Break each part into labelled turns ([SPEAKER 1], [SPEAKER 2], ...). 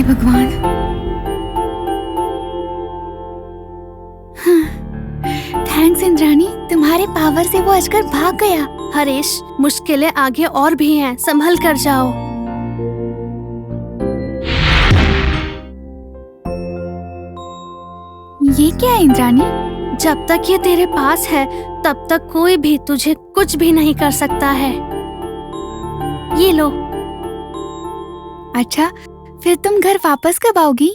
[SPEAKER 1] भगवान। थैंक्स इंद्राणी, तुम्हारे पावर से वो अजगर भाग गया। हरीश, मुश्किलें आगे और भी हैं, संभल कर जाओ। ये क्या है इंद्राणी? जब तक ये तेरे पास है तब तक कोई भी तुझे कुछ भी नहीं कर सकता है। ये लो। अच्छा, फिर तुम घर वापस कब आओगी?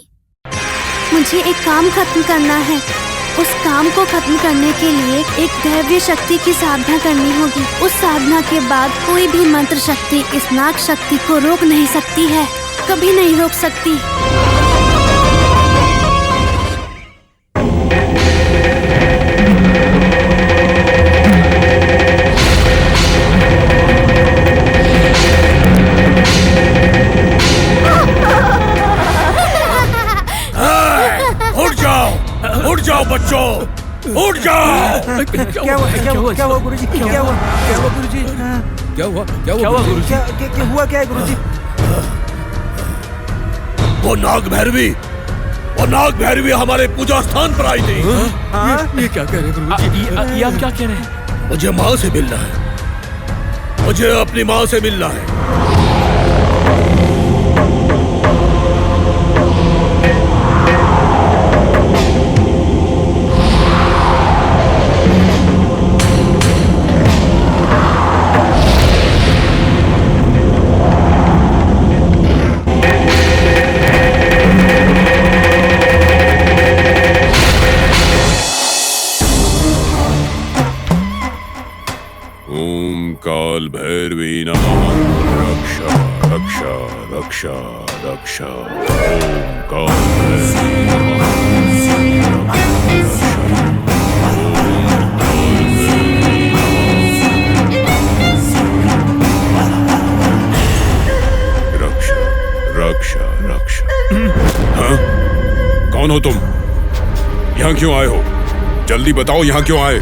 [SPEAKER 1] मुझे एक काम खत्म करना है। उस काम को खत्म करने के लिए एक दैवीय शक्ति की साधना करनी होगी। उस साधना के बाद कोई भी मंत्र शक्ति इस नाग शक्ति को रोक नहीं सकती है, कभी नहीं रोक सकती।
[SPEAKER 2] उठ जाओ बच्चों, उठ जाओ।
[SPEAKER 3] क्या हुआ गुरुजी? क्या हुआ गुरुजी?
[SPEAKER 2] क्या हुआ गुरुजी?
[SPEAKER 3] क्या हुआ? क्या है गुरुजी?
[SPEAKER 2] वो नाग भैरवी हमारे पूजा स्थान पर आई थी।
[SPEAKER 4] ये क्या कह रहे हैं गुरुजी? ये आप क्या कह रहे हैं?
[SPEAKER 2] मुझे माँ से मिलना है, मुझे अपनी माँ से मिलना है। काल भैरवी नमः। रक्षा रक्षा रक्षा रक्षा। ओम काल भैरवी नमः। रक्षा रक्षा रक्षा। हाँ? कौन हो तुम? यहाँ क्यों आए हो? जल्दी बताओ, यहाँ क्यों आए?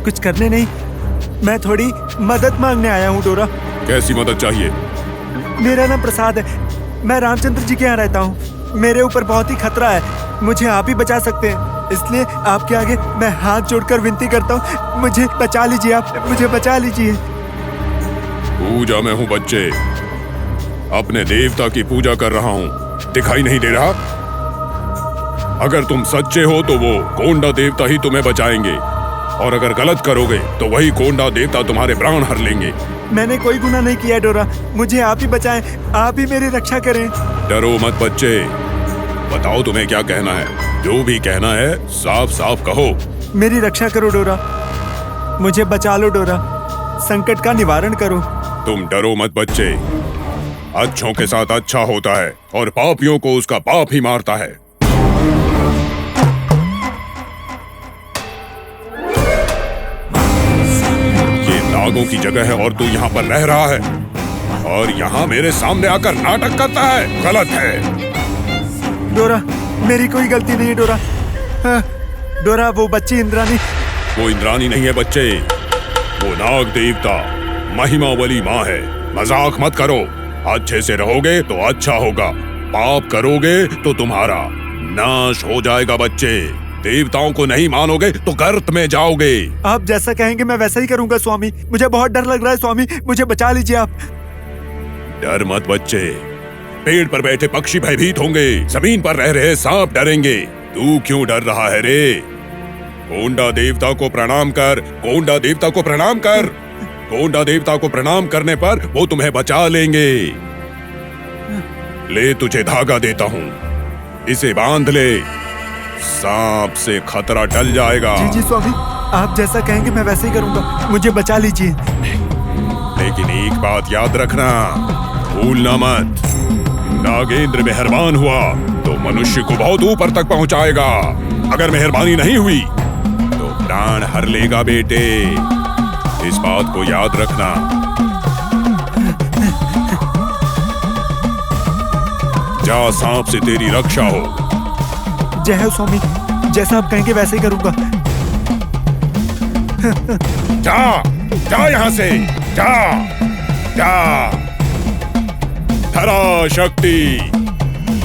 [SPEAKER 3] कुछ करने नहीं, मैं थोड़ी मदद मांगने आया हूँ डोरा।
[SPEAKER 2] कैसी मदद चाहिए?
[SPEAKER 3] मेरा नाम प्रसाद है, मैं रामचंद्र जी के यहाँ रहता हूँ। मेरे ऊपर बहुत ही खतरा है, मुझे आप ही बचा सकते हैं। इसलिए आपके आगे मैं हाथ जोड़कर विनती करता हूँ, मुझे बचा लीजिए, आप मुझे बचा लीजिए।
[SPEAKER 2] पूजा में हूँ बच्चे, अपने देवता की पूजा कर रहा हूँ, दिखाई नहीं दे रहा? अगर तुम सच्चे हो तो वो कोंडा देवता ही तुम्हें बचाएंगे, और अगर गलत करोगे तो वही कोंडा देवता तुम्हारे प्राण हर लेंगे।
[SPEAKER 3] मैंने कोई गुनाह नहीं किया डोरा, मुझे आप ही बचाएं, आप ही मेरी रक्षा करें।
[SPEAKER 2] डरो मत बच्चे, बताओ तुम्हें क्या कहना है? जो भी कहना है साफ साफ कहो।
[SPEAKER 3] मेरी रक्षा करो डोरा, मुझे बचा लो डोरा, संकट का निवारण करो।
[SPEAKER 2] तुम डरो मत बच्चे, अच्छों के साथ अच्छा होता है और पापियों को उसका पाप ही मारता है। नागों की जगह है और तू यहाँ पर रह रहा है, और यहाँ मेरे सामने आकर नाटक करता है, गलत है।
[SPEAKER 3] डोरा, मेरी कोई गलती नहीं है डोरा। हाँ, डोरा, वो बच्ची इंद्राणी।
[SPEAKER 2] वो इंद्राणी नहीं है बच्चे, वो नाग देवता महिमा वाली माँ है। मजाक मत करो, अच्छे से रहोगे तो अच्छा होगा, पाप करोगे तो तुम्हारा नाश हो जाएगा बच्चे। देवताओं को नहीं मानोगे तो गर्त में जाओगे।
[SPEAKER 3] आप जैसा कहेंगे मैं वैसा ही करूंगा स्वामी, मुझे बहुत डर लग रहा है स्वामी, मुझे बचा लीजिए आप।
[SPEAKER 2] डर मत बच्चे, पेड़ पर बैठे पक्षी भयभीत होंगे, जमीन पर रह रहे सांप डरेंगे, तू क्यों डर रहा है रे? कोंडा देवता को प्रणाम कर, कोंडा देवता को प्रणाम कर। कोंडा देवता को प्रणाम करने पर वो तुम्हें बचा लेंगे। ले तुझे धागा देता हूँ, इसे बांध ले, सांप से खतरा टल जाएगा।
[SPEAKER 3] जी जी स्वामी, आप जैसा कहेंगे मैं वैसे ही करूंगा, मुझे बचा लीजिए।
[SPEAKER 2] लेकिन एक बात याद रखना, भूलना मत, नागेंद्र मेहरबान हुआ तो मनुष्य को बहुत ऊपर तक पहुंचाएगा, अगर मेहरबानी नहीं हुई तो प्राण हर लेगा बेटे, इस बात को याद रखना। जा, सांप से तेरी रक्षा हो।
[SPEAKER 3] जय हो स्वामी, जैसा आप कहेंगे वैसे ही करूंगा।
[SPEAKER 2] जा, जा यहाँ से, जा, जा। धरा शक्ति,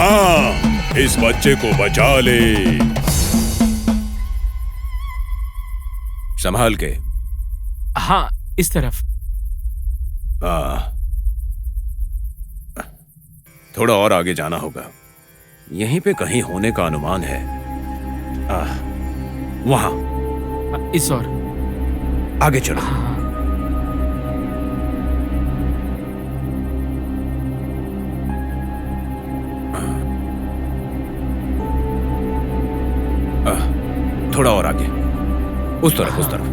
[SPEAKER 2] हाँ, इस बच्चे को बचा ले। संभाल के।
[SPEAKER 4] हाँ, इस तरफ।
[SPEAKER 2] थोड़ा और आगे जाना होगा, यहीं पे कहीं होने का अनुमान है। वहां।
[SPEAKER 4] इस और
[SPEAKER 2] आगे चलो।
[SPEAKER 4] हाँ।
[SPEAKER 2] थोड़ा और आगे, उस तरफ। उस तरफ।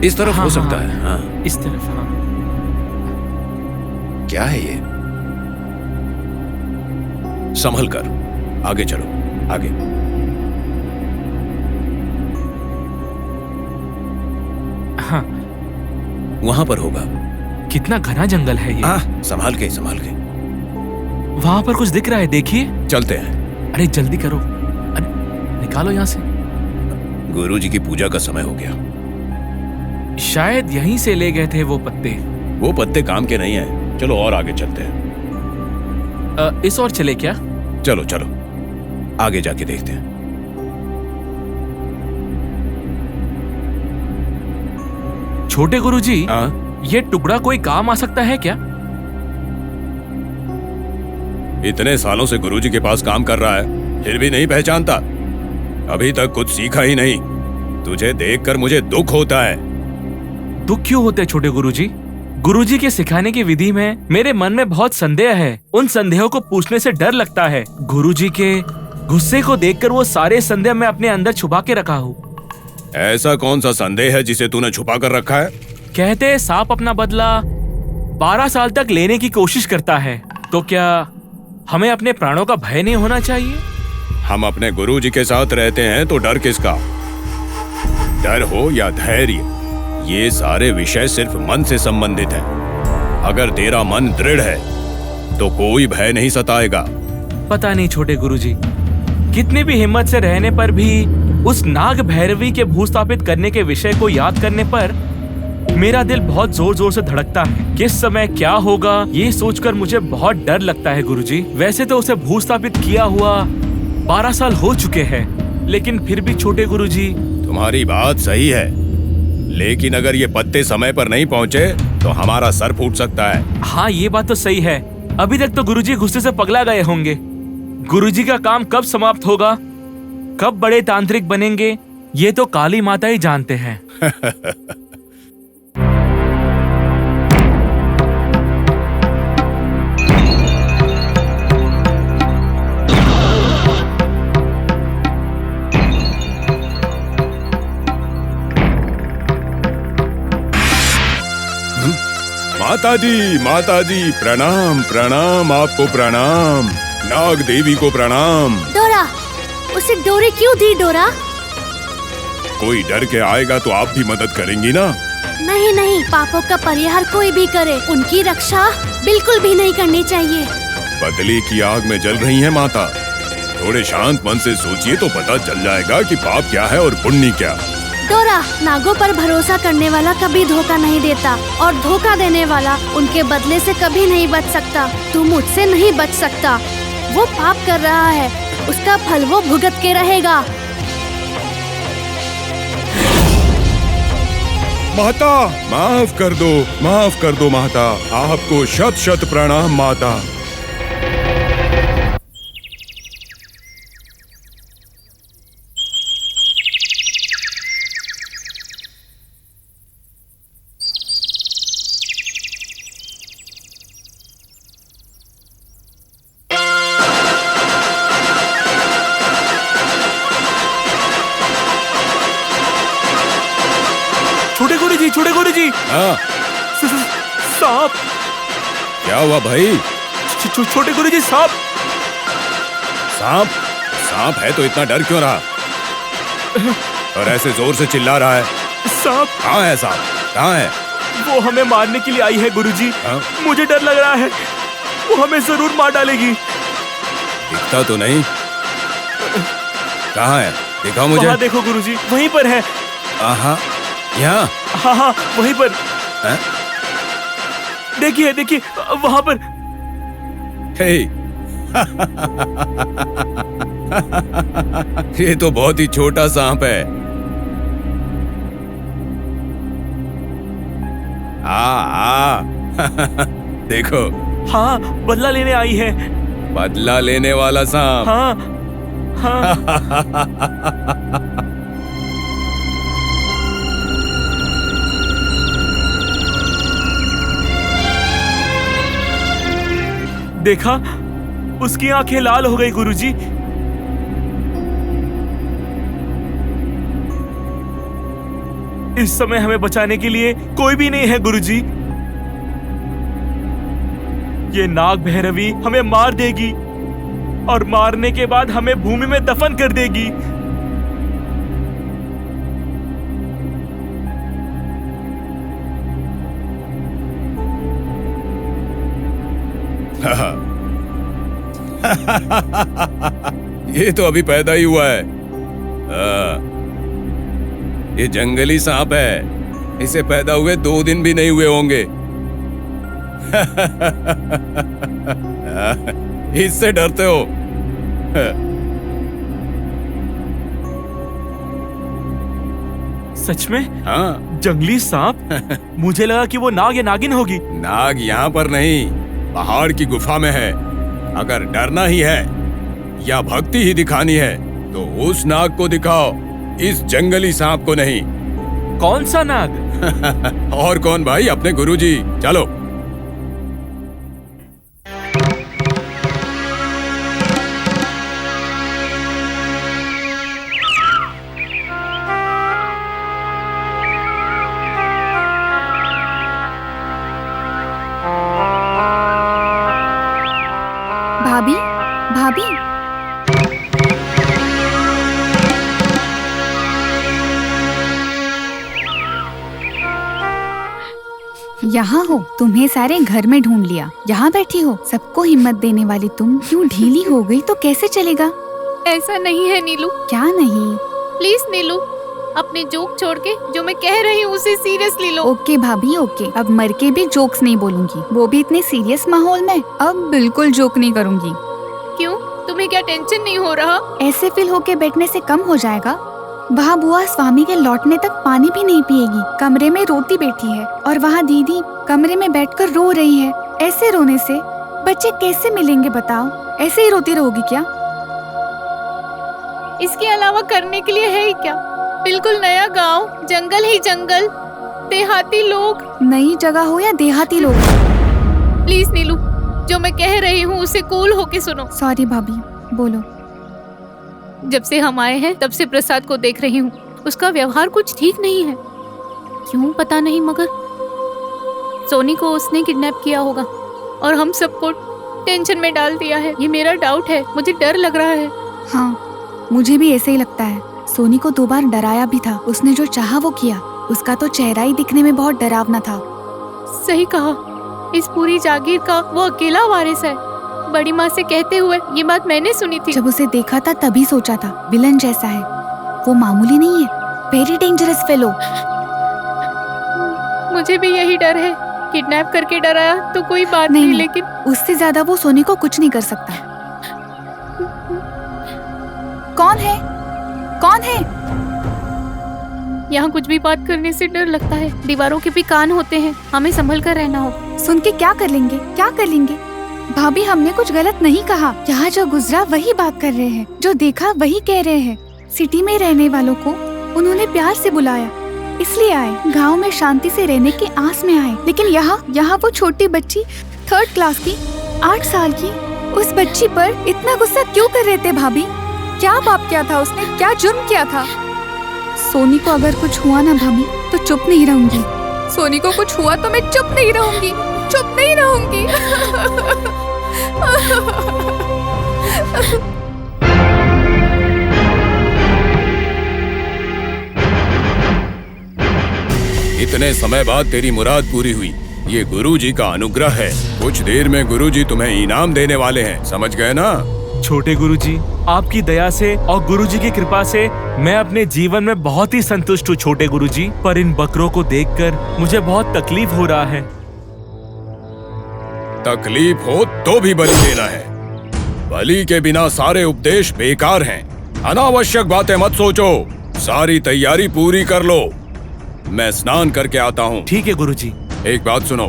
[SPEAKER 2] इस तरफ हो सकता है। हाँ,
[SPEAKER 4] इस तरफ। हाँ।
[SPEAKER 2] क्या है ये? संभल कर आगे चलो, आगे।
[SPEAKER 4] हाँ।
[SPEAKER 2] वहां पर होगा।
[SPEAKER 4] कितना घना जंगल है ये।
[SPEAKER 2] हाँ, संभाल के, संभाल के।
[SPEAKER 4] वहां पर कुछ दिख रहा है, देखिए।
[SPEAKER 2] चलते हैं।
[SPEAKER 4] अरे जल्दी करो, अरे निकालो यहाँ से।
[SPEAKER 2] गुरुजी की पूजा का समय हो गया।
[SPEAKER 4] शायद यहीं से ले गए थे वो पत्ते।
[SPEAKER 2] वो पत्ते काम के नहीं है। चलो और आगे चलते हैं।
[SPEAKER 4] इस और चले क्या?
[SPEAKER 2] चलो चलो, आगे जाके देखते हैं।
[SPEAKER 4] छोटे गुरुजी,
[SPEAKER 2] हाँ?
[SPEAKER 4] ये टुकड़ा कोई काम आ सकता है क्या?
[SPEAKER 2] इतने सालों से गुरुजी के पास काम कर रहा है, फिर भी नहीं पहचानता? अभी तक कुछ सीखा ही नहीं। तुझे देखकर मुझे दुख होता है।
[SPEAKER 4] दुख क्यों होते छोटे गुरुजी? गुरुजी के सिखाने की विधि में मेरे मन में बहुत संदेह है। उन संदेहों को पूछने से डर लगता है। गुरुजी के गुस्से को देखकर वो सारे संदेह मैं अपने अंदर छुपा के रखा हूँ।
[SPEAKER 2] ऐसा कौन सा संदेह है जिसे तूने छुपा कर रखा है?
[SPEAKER 4] कहते हैं सांप अपना बदला 12 साल तक लेने की कोशिश करता है। तो क्या हमें अपने प्राणों का भय नहीं होना चाहिए?
[SPEAKER 2] हम अपने गुरुजी के साथ रहते हैं तो डर किसका? डर हो या धैर्य, ये सारे विषय सिर्फ मन से संबंधित है। अगर तेरा मन दृढ़ है तो कोई भय नहीं सताएगा।
[SPEAKER 4] पता नहीं छोटे गुरुजी, कितनी भी हिम्मत से रहने पर भी उस नाग भैरवी के भूस्थापित करने के विषय को याद करने पर मेरा दिल बहुत जोर जोर से धड़कता है। किस समय क्या होगा ये सोचकर मुझे बहुत डर लगता है गुरुजी। वैसे तो उसे भूस्थापित किया हुआ 12 साल हो चुके हैं, लेकिन फिर भी छोटे गुरुजी।
[SPEAKER 2] तुम्हारी बात सही है, लेकिन अगर ये पत्ते समय पर नहीं पहुंचे तो हमारा सर फूट सकता है।
[SPEAKER 4] हाँ, ये बात तो सही है। अभी तक तो गुरुजी गुस्से से पगला गए होंगे। गुरुजी का काम कब समाप्त होगा, कब बड़े तांत्रिक बनेंगे, ये तो काली माता ही जानते हैं।
[SPEAKER 2] माता जी प्रणाम, प्रणाम, आपको प्रणाम। नाग देवी को प्रणाम।
[SPEAKER 1] डोरा, उसे डोरे क्यों दी डोरा?
[SPEAKER 2] कोई डर के आएगा तो आप भी मदद करेंगी ना?
[SPEAKER 1] नहीं नहीं, पापों का परिहार कोई भी करे, उनकी रक्षा बिल्कुल भी नहीं करनी चाहिए।
[SPEAKER 2] बदले की आग में जल रही हैं माता। थोड़े शांत मन से सोचिए तो पता चल जाएगा कि पाप क्या है और पुण्य क्या।
[SPEAKER 1] डोरा, नागों पर भरोसा करने वाला कभी धोखा नहीं देता, और धोखा देने वाला उनके बदले से कभी नहीं बच सकता। तू मुझसे नहीं बच सकता। वो पाप कर रहा है, उसका फल वो भुगत के रहेगा।
[SPEAKER 2] माता, माफ कर दो माता। आपको शत शत प्रणाम माता।
[SPEAKER 4] छोटे गुरुजी।
[SPEAKER 2] हाँ?
[SPEAKER 4] सांप।
[SPEAKER 2] क्या हुआ भाई?
[SPEAKER 4] छोटे गुरुजी, सांप।
[SPEAKER 2] सांप? सांप है तो इतना डर क्यों रहा और ऐसे जोर से चिल्ला रहा है?
[SPEAKER 4] सांप।
[SPEAKER 2] कहाँ है सांप? कहाँ है?
[SPEAKER 4] वो हमें मारने के लिए आई है गुरुजी।
[SPEAKER 2] हाँ?
[SPEAKER 4] मुझे डर लग रहा है, वो हमें जरूर मार डालेगी।
[SPEAKER 2] दिखता तो नहीं। कहाँ है? दिखाओ मुझे।
[SPEAKER 4] वहाँ देखो गुरुजी, वहीं पर है।
[SPEAKER 2] यहाँ?
[SPEAKER 4] हाँ हाँ, वहीं पर। देखिए देखिए वहां पर।
[SPEAKER 2] हे ये तो बहुत ही छोटा सांप है। देखो,
[SPEAKER 4] हाँ, बदला लेने आई है।
[SPEAKER 2] बदला लेने वाला सांप।
[SPEAKER 4] हाँ हाँ। देखा, उसकी आंखें लाल हो गई गुरुजी। इस समय हमें बचाने के लिए कोई भी नहीं है गुरुजी। ये नाग भैरवी हमें मार देगी और मारने के बाद हमें भूमि में दफन कर देगी।
[SPEAKER 2] ये तो अभी पैदा ही हुआ है। ये जंगली सांप है। इसे पैदा हुए 2 दिन भी नहीं हुए होंगे। इससे डरते हो?
[SPEAKER 4] सच में?
[SPEAKER 2] हाँ।
[SPEAKER 4] जंगली सांप? मुझे लगा कि वो नाग या नागिन होगी।
[SPEAKER 2] नाग यहाँ पर नहीं, पहाड़ की गुफा में है। अगर डरना ही है या भक्ति ही दिखानी है तो उस नाग को दिखाओ, इस जंगली सांप को नहीं।
[SPEAKER 4] कौन सा नाग?
[SPEAKER 2] और कौन भाई, अपने गुरुजी। चलो।
[SPEAKER 1] भाभी, भाभी, यहाँ हो? तुम्हें सारे घर में ढूंढ लिया। यहाँ बैठी हो, सबको हिम्मत देने वाली तुम क्यों ढीली हो गई? तो कैसे चलेगा?
[SPEAKER 5] ऐसा नहीं है नीलू।
[SPEAKER 1] क्या नहीं?
[SPEAKER 5] प्लीज नीलू, अपने जोक छोड़ के जो मैं कह रही हूँ उसे सीरियसली लो।
[SPEAKER 1] ओके भाभी, ओके। अब मर के भी जोक्स नहीं बोलूंगी, वो भी इतने सीरियस माहौल में। अब बिल्कुल जोक नहीं करूंगी।
[SPEAKER 5] क्यों? तुम्हें क्या टेंशन नहीं हो रहा?
[SPEAKER 1] ऐसे फील होके बैठने से कम हो जाएगा? वहाँ बुआ स्वामी के लौटने तक पानी भी नहीं पिएगी, कमरे में रोती बैठी है, और वहाँ दीदी कमरे में बैठकर रो रही है। ऐसे रोने से बच्चे कैसे मिलेंगे बताओ? ऐसे ही रोती रहोगी क्या?
[SPEAKER 5] इसके अलावा करने के लिए है ही क्या? बिल्कुल नया गांव, जंगल ही जंगल, देहाती लोग।
[SPEAKER 1] नई जगह हो या देहाती लोग।
[SPEAKER 5] प्लीज नीलू, जो मैं कह रही हूँ उसे कूल होके सुनो।
[SPEAKER 1] सॉरी भाभी, बोलो।
[SPEAKER 5] जब से हम आए हैं तब से प्रसाद को देख रही हूँ। उसका व्यवहार कुछ ठीक नहीं है। क्यों पता नहीं, मगर सोनी को उसने किडनैप किया होगा और हम सबको टेंशन में डाल दिया है। ये मेरा डाउट है, मुझे डर लग रहा है।
[SPEAKER 1] हाँ, मुझे भी ऐसे ही लगता है। सोनी को 2 बार डराया भी था। उसने जो चाहा वो किया। उसका तो चेहरा ही दिखने में बहुत डरावना था।
[SPEAKER 5] सही कहा, इस पूरी जागीर का वो अकेला वारिस है। बड़ी माँ से कहते हुए ये बात मैंने सुनी थी।
[SPEAKER 1] जब उसे देखा था तभी सोचा था विलन जैसा है। वो मामूली नहीं है, वेरी डेंजरस फेलो।
[SPEAKER 5] मुझे भी यही डर है। किडनैप करके डराया तो कोई बात नहीं, लेकिन
[SPEAKER 1] उससे ज्यादा वो सोनी को कुछ नहीं कर सकता। कौन है? कौन है?
[SPEAKER 5] यहाँ कुछ भी बात करने से डर लगता है। दीवारों के भी कान होते हैं, हमें संभल कर रहना होगा।
[SPEAKER 1] सुन के क्या कर लेंगे? क्या कर लेंगे? भाभी, हमने कुछ गलत नहीं कहा। यहाँ जो गुजरा वही बात कर रहे हैं, जो देखा वही कह रहे हैं। सिटी में रहने वालों को उन्होंने प्यार से बुलाया, इसलिए आए। गांव में शांति से रहने की आस में आए। लेकिन यहाँ वो छोटी बच्ची 3rd क्लास की, 8 साल की, उस बच्ची पर इतना गुस्सा क्यों कर रहे थे भाभी? क्या पाप किया था उसने? क्या जुर्म किया था? सोनी को अगर कुछ हुआ ना भाभी तो चुप नहीं रहूंगी। सोनी को कुछ हुआ तो मैं चुप नहीं रहूंगी, चुप नहीं रहूंगी।
[SPEAKER 2] इतने समय बाद तेरी मुराद पूरी हुई। ये गुरुजी का अनुग्रह है। कुछ देर में गुरुजी तुम्हें इनाम देने वाले हैं, समझ गए ना?
[SPEAKER 4] छोटे गुरुजी, आपकी दया से और गुरुजी की कृपा से मैं अपने जीवन में बहुत ही संतुष्ट हूँ छोटे गुरुजी। पर इन बकरों को देखकर मुझे बहुत तकलीफ हो रहा है।
[SPEAKER 2] तकलीफ हो तो भी बलि देना है। बलि के बिना सारे उपदेश बेकार हैं। अनावश्यक बातें मत सोचो। सारी तैयारी पूरी कर लो। मैं स्नान करके आता हूँ।
[SPEAKER 4] ठीक है गुरुजी।
[SPEAKER 2] एक बात सुनो,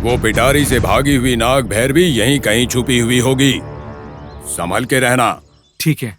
[SPEAKER 2] वो पिटारी से भागी हुई नाग भैरवी यहीं कहीं छुपी हुई होगी। संभल के रहना।
[SPEAKER 4] ठीक है।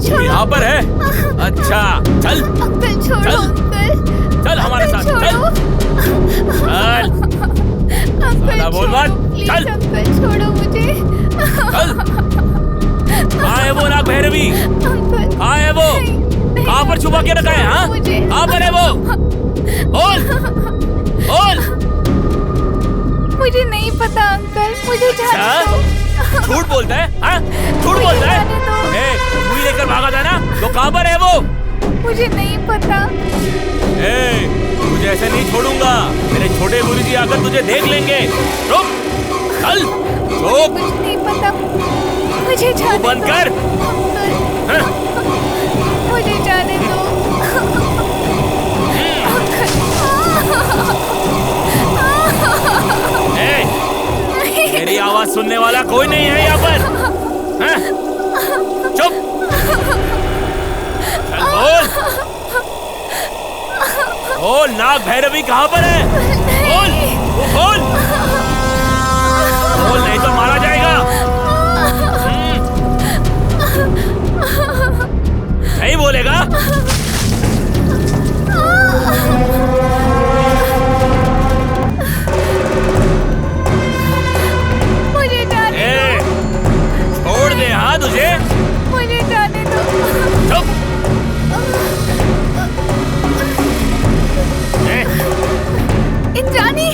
[SPEAKER 1] छोड़ो।
[SPEAKER 4] यहाँ पर है। अच्छा चल
[SPEAKER 1] अंकल छोड़ो।
[SPEAKER 4] चल।
[SPEAKER 1] अंकल
[SPEAKER 4] चल हमारे साथ चल।
[SPEAKER 1] छोड़ो।
[SPEAKER 4] चल
[SPEAKER 1] अंकल
[SPEAKER 4] ज्यादा बोल मत।
[SPEAKER 1] प्लीज
[SPEAKER 4] चल
[SPEAKER 1] अंकल छोड़ो मुझे।
[SPEAKER 4] चल। कहाँ है वो नाग भैरवी?
[SPEAKER 1] अंकल
[SPEAKER 4] कहाँ है वो? कहाँ पर छुपा के रखा है? हाँ
[SPEAKER 1] मुझे।
[SPEAKER 4] कहाँ पर है वो? बोल बोल।
[SPEAKER 1] मुझे नहीं पता अंकल, मुझे जाने दो।
[SPEAKER 4] झूठ बोलता है? हाँ झूठ बोलता है? तू ही लेकर भागा था ना, तो कहाँ पर है वो?
[SPEAKER 1] मुझे नहीं पता।
[SPEAKER 4] तुझे ऐसे नहीं छोड़ूंगा। मेरे छोटे गुरुजी आकर तुझे देख लेंगे। रुक चल चुप।
[SPEAKER 1] मुझे नहीं पता, मुझे जाने
[SPEAKER 4] बंद
[SPEAKER 1] दो।
[SPEAKER 4] कर।
[SPEAKER 1] अंकल, मुझे जाने दो।
[SPEAKER 4] मेरी आवाज सुनने वाला कोई नहीं है यहाँ पर। चुप। चल बोल बोल, नाग भैरवी कहाँ पर है? बोल बोल बोल, नहीं तो मारा जाएगा। नहीं बोलेगा?
[SPEAKER 1] मुझे जाने दो।
[SPEAKER 4] छोड़ दे। हाँ तुझे
[SPEAKER 1] मुझे जाने दो।
[SPEAKER 4] चुप।
[SPEAKER 1] इंद्राणी,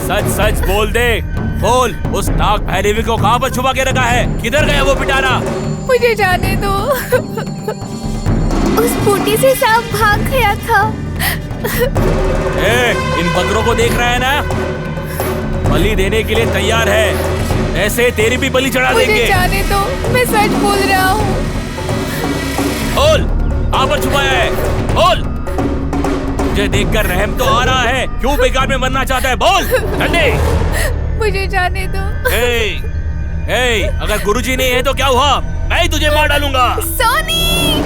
[SPEAKER 4] सच सच बोल दे। बोल, उस नाग भैरवी को कहाँ पर छुपा के रखा है? किधर गया वो पिटारा?
[SPEAKER 1] मुझे जाने दो। उस बूटी से सांप भाग गया था।
[SPEAKER 4] इन बकरों को देख रहा है ना? बलि देने के लिए तैयार है। ऐसे तेरी भी बलि चढ़ा
[SPEAKER 1] मुझे
[SPEAKER 4] देंगे।
[SPEAKER 1] जाने दो, मैं सच बोल रहा हूँ।
[SPEAKER 4] बोल, कहाँ पर छुपाया है? बोल। मुझे देखकर रहम तो आ रहा है, क्यों बेकार में मरना चाहता है? बोल जल्दी।
[SPEAKER 1] मुझे जाने दो।
[SPEAKER 4] अगर गुरुजी नहीं है तो क्या हुआ? मैं ही तुझे मार डालूंगा।
[SPEAKER 1] सोनी।